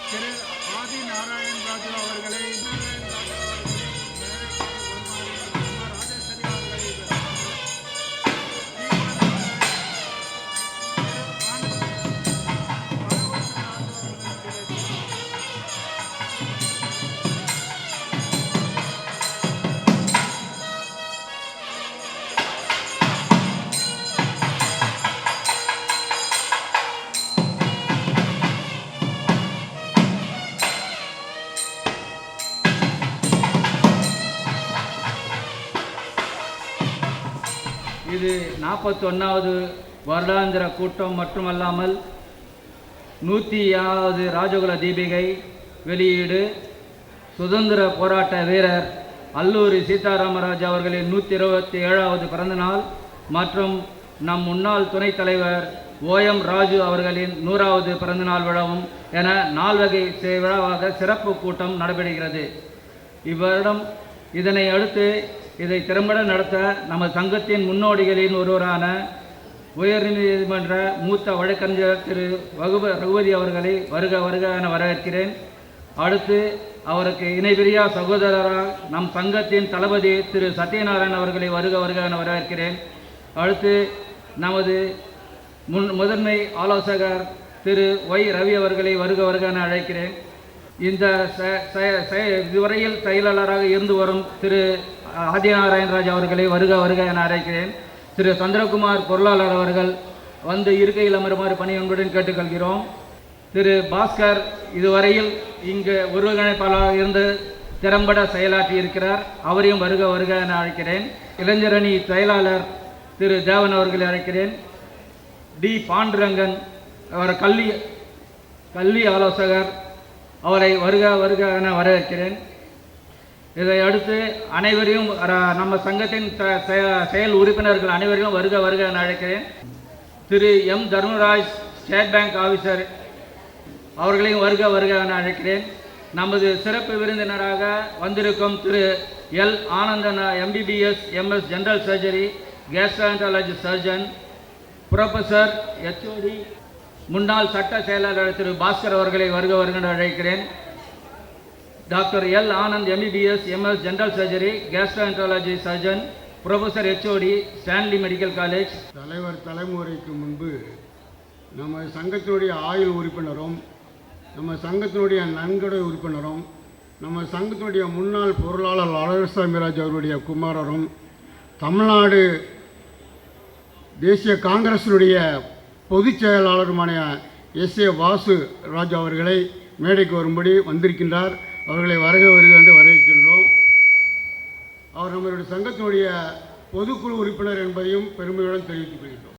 திரு ஆதி நாராயண் ராஜு அவர்களை இது 41வது வருடாந்திர கூட்டம் மட்டுமல்லாமல் 107வது ராஜகுல தீபிகை வெளியீடு சுதந்திர போராட்ட வீரர் அல்லூரி சீதாராமராஜ் அவர்களின் 127வது பிறந்தநாள் மற்றும் நம் முன்னாள் துணைத் தலைவர் OM ராஜு அவர்களின் 100வது பிறந்தநாள் விழாவும் என 4 வகை விழாவாக சிறப்பு கூட்டம் நடைபெறுகிறது. இவ்வருடம் இதனை அடுத்து இதை திறம்பட நடத்த நமது சங்கத்தின் முன்னோடிகளின் ஒருவரான உயர்நீதிமன்ற மூத்த வழக்கறிஞர் திரு ரகுபதி அவர்களை வருக என வரவேற்கிறேன். அடுத்து அவருக்கு இணைபிரியா சகோதரராக நம் சங்கத்தின் தளபதி திரு சத்யநாராயணன் அவர்களை வருக என வரவேற்கிறேன். அடுத்து நமது முதன்மை ஆலோசகர் திரு ரவி அவர்களை வருக என அழைக்கிறேன். இந்த இதுவரையில் செயலாளராக இருந்து வரும் திரு ஆதிநாராயணராஜ் அவர்களை வருக என அழைக்கிறேன். திரு சந்திரகுமார் பொருளாளர் அவர்கள் வந்து இருக்கையில் அமருமாறு பணியுடன் கேட்டுக்கொள்கிறோம். திரு பாஸ்கர் இதுவரையில் இங்கு ஒருங்கிணைப்பாளராக இருந்து திறம்பட செயலாற்றி இருக்கிறார். அவரையும் வருக என அழைக்கிறேன். இளைஞரணி செயலாளர் திரு தேவன் அவர்களை அழைக்கிறேன். டி பாண்டுரங்கன் அவர் கல்வி ஆலோசகர் அவரை வருக என வரவேற்கிறேன். இதை அடுத்து அனைவரையும் நம்ம சங்கத்தின் செயல் உறுப்பினர்கள் அனைவரையும் வருக என அழைக்கிறேன். Thiru M Dharmaraj state bank officer அவர்களையும் வருக என அழைக்கிறேன். நமது சிறப்பு விருந்தினராக வந்திருக்கும் Thiru L Anandan MBBS MS general surgery gastroenterology surgeon professor HOD முன்னாள் சட்ட செயலாளர் திரு பாஸ்கர் அவர்களை வருக என அழைக்கிறேன். Doctor L Anand MBBS MS general surgery gastroenterology surgeon professor HOD Stanley medical college. தலைமுறைக்கு முன்பு நம்ம சங்கத்தினுடைய ஆயுள் உறுப்பினரும் நம்ம சங்கத்தினுடைய நன்கொடை உறுப்பினரும் நம்ம சங்கத்தினுடைய முன்னாள் பொருளாளர் அழகர்சாமிராஜ் அவருடைய குமாரரும் தமிழ்நாடு தேசிய காங்கிரஸினுடைய பொதுச் செயலாளருமான SA வாசு ராஜ் அவர்களை மேடைக்கு வரும்படி வந்திருக்கின்றார். அவர்களை வருக என்று வரவேற்கின்றோம். அவர் நம்மளுடைய சங்கத்தினுடைய பொதுக்குழு உறுப்பினர் என்பதையும் பெருமையுடன் தெரிவித்துக் கொள்கிறோம்.